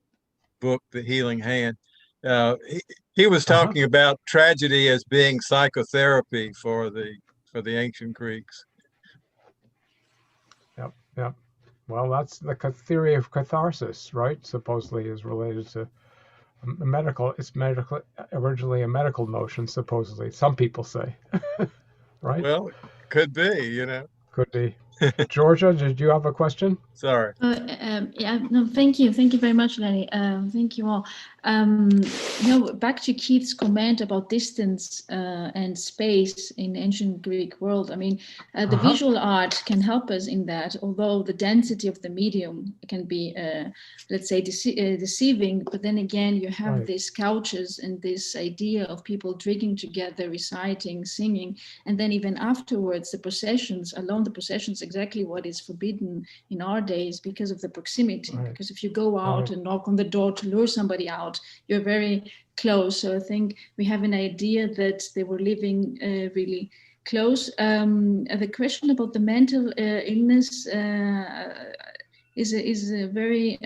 book, The Healing Hand. He was talking about tragedy as being psychotherapy for the ancient Greeks. Yep. Well, that's the theory of catharsis, right? Supposedly is related to medical. It's originally a medical notion, supposedly. Some people say, right? Well, could be, Could be. Georgia, did you have a question? Sorry. Yeah, no, thank you very much, Lenny. Thank you all. Back to Keith's comment about distance and space in ancient Greek world. I mean, the visual art can help us in that, although the density of the medium can be, let's say, deceiving. But then again, you have these couches and this idea of people drinking together, reciting, singing, and then even afterwards, the processions, exactly what is forbidden in our days because of the proximity. Because if you go out and knock on the door to lure somebody out, you're very close. So I think we have an idea that they were living really close. The question about the mental illness is a very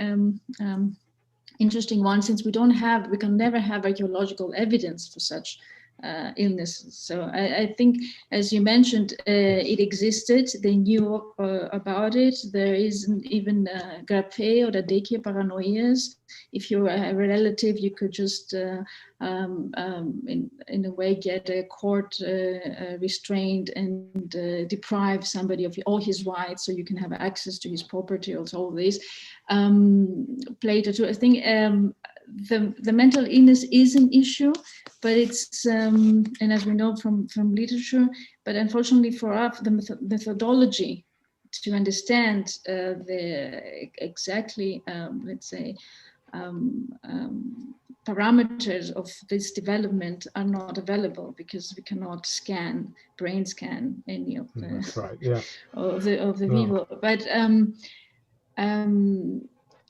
interesting one, since we can never have archaeological evidence for such illnesses. So I think, as you mentioned, it existed. They knew about it. There isn't even grappe or adeke paranoias. If you're a relative, you could just, in a way, get a court restrained and deprive somebody of all his rights, so you can have access to his property. Also, all this. Plato too. I think. The mental illness is an issue, but it's and as we know from literature, but unfortunately for us, the methodology to understand the exactly let's say parameters of this development are not available, because we cannot brain scan any of the of the people. But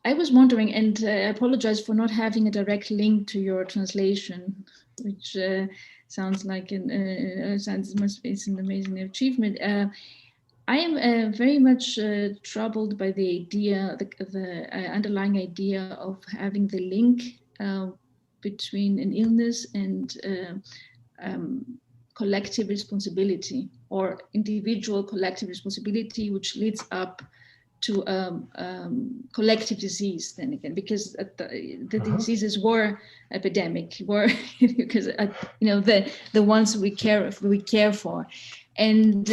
I was wondering, and I apologize for not having a direct link to your translation, which sounds like it's an amazing achievement. I am very much troubled by the idea, the underlying idea of having the link between an illness and collective responsibility, or individual collective responsibility, which leads up collective disease then again, because the diseases were epidemic, were because the ones we care for, and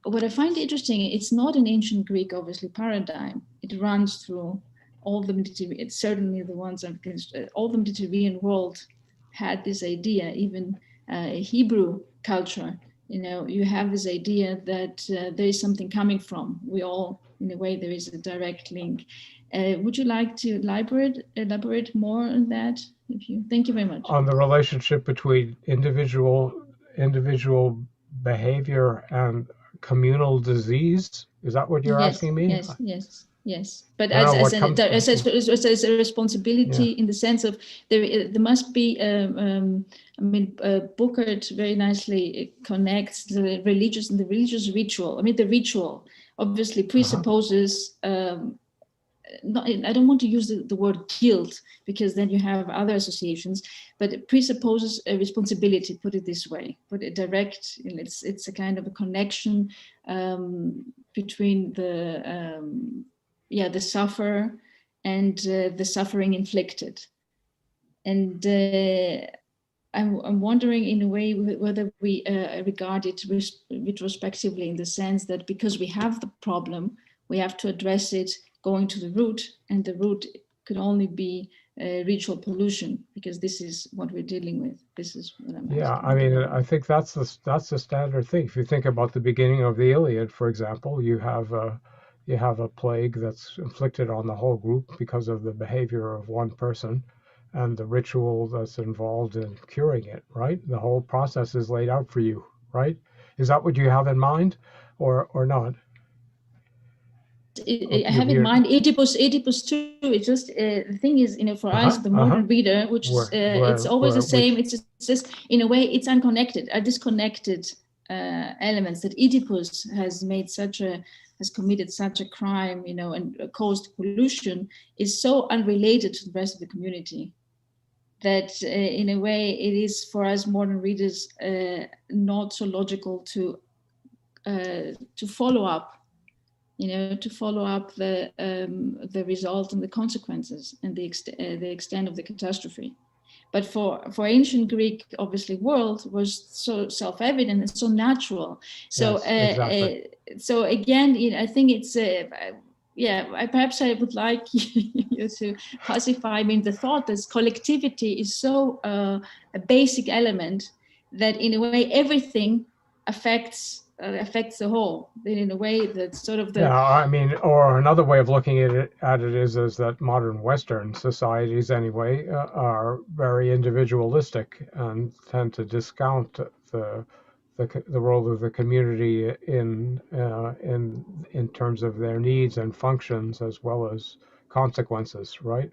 what I find interesting, it's not an ancient Greek obviously paradigm. It runs through all the Mediterranean. It's certainly the ones all the Mediterranean world had this idea. Even Hebrew culture, you have this idea that there is something coming from. We all, in a way, there is a direct link. Would you like to elaborate more on that? Thank you very much. On the relationship between individual behavior and communal disease? Is that what you're asking me? Yes. But as a responsibility in the sense of there must be. Bookert very nicely connects the religious ritual. The ritual obviously presupposes. I don't want to use the word guilt, because then you have other associations, but it presupposes a responsibility, put it this way, put it direct. It's a kind of a connection between the sufferer and the suffering inflicted. And I'm wondering in a way whether we regard it retrospectively, in the sense that because we have the problem, we have to address it going to the root, and the root could only be ritual pollution, because this is what we're dealing with. This is what I'm asking. I think that's the standard thing. If you think about the beginning of the Iliad, for example, you have a plague that's inflicted on the whole group because of the behavior of one person, and the ritual that's involved in curing it, right? The whole process is laid out for you, right? Is that what you have in mind, or not? I have in mind Oedipus too. It's just the thing is, for us, the modern reader, which is it's always the same. It's just in a way it's unconnected, are disconnected elements. That Oedipus has committed such a crime, and caused pollution, is so unrelated to the rest of the community that in a way it is for us modern readers not so logical to follow up. To follow up the result and the consequences and the extent of the catastrophe. But for ancient Greek, obviously, world was so self-evident and so natural. So exactly. So again, I think it's perhaps I would like you to pacify me in the thought that collectivity is so a basic element that in a way everything affects the whole, in a way that's sort of the or another way of looking at it is that modern Western societies anyway are very individualistic and tend to discount the role of the community in terms of their needs and functions as well as consequences, right?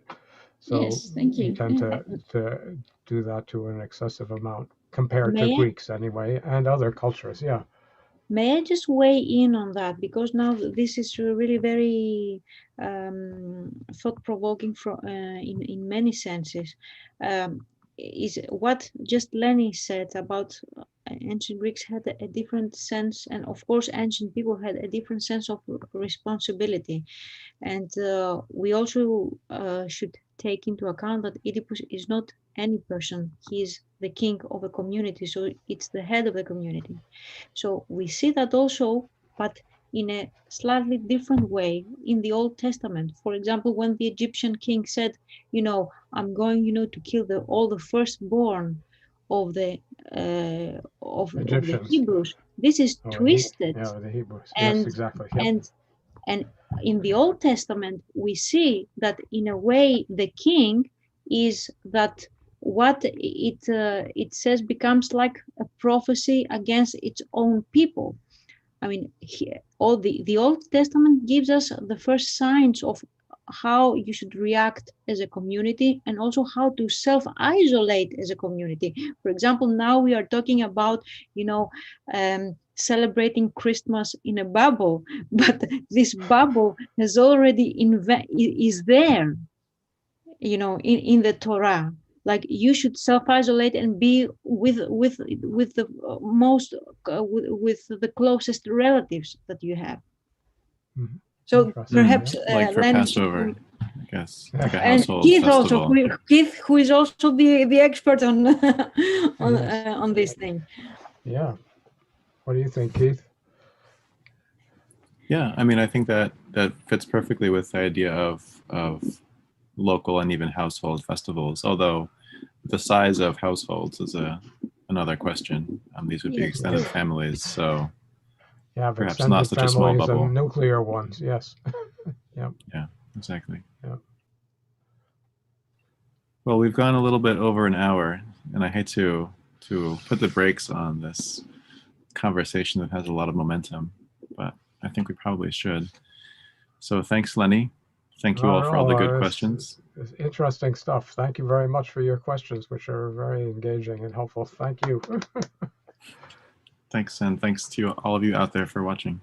So yes, thank you. We tend to do that to an excessive amount compared to Greeks anyway, and other cultures. Yeah. May I just weigh in on that, because now this is really very thought-provoking in many senses. Is what just Lenny said about ancient Greeks had a different sense, and of course ancient people had a different sense of responsibility, and we also should take into account that Oedipus is not any person. He is the king of a community, so it's the head of the community. So we see that also, but in a slightly different way in the Old Testament. For example, when the Egyptian king said, I'm going, to kill all the firstborn of the Hebrews. This is twisted. The Hebrews. Yes, exactly. Yep. And in the Old Testament, we see that in a way the king is that what it says becomes like a prophecy against its own people. The Old Testament gives us the first signs of how you should react as a community, and also how to self-isolate as a community. For example, now we are talking about, celebrating Christmas in a bubble, but this bubble has already is there, in the Torah. Like, you should self-isolate and be with the most with the closest relatives that you have. Mm-hmm. So perhaps like for Passover, I guess, like a and household Keith festival. also, Keith, who is also the expert on on this thing. Yeah. What do you think, Keith? Yeah, I mean, I think that fits perfectly with the idea of local and even household festivals. Although the size of households is another question. These would be extended families, so yeah, perhaps not such a small bubble. And nuclear ones, yes. Yep. Yeah, exactly. Yeah. Well, we've gone a little bit over an hour, and I hate to put the brakes on this conversation that has a lot of momentum, but I think we probably should. So thanks, Lenny. Thank you all for all the good questions. It's interesting stuff. Thank you very much for your questions, which are very engaging and helpful. Thank you. Thanks, and thanks to all of you out there for watching.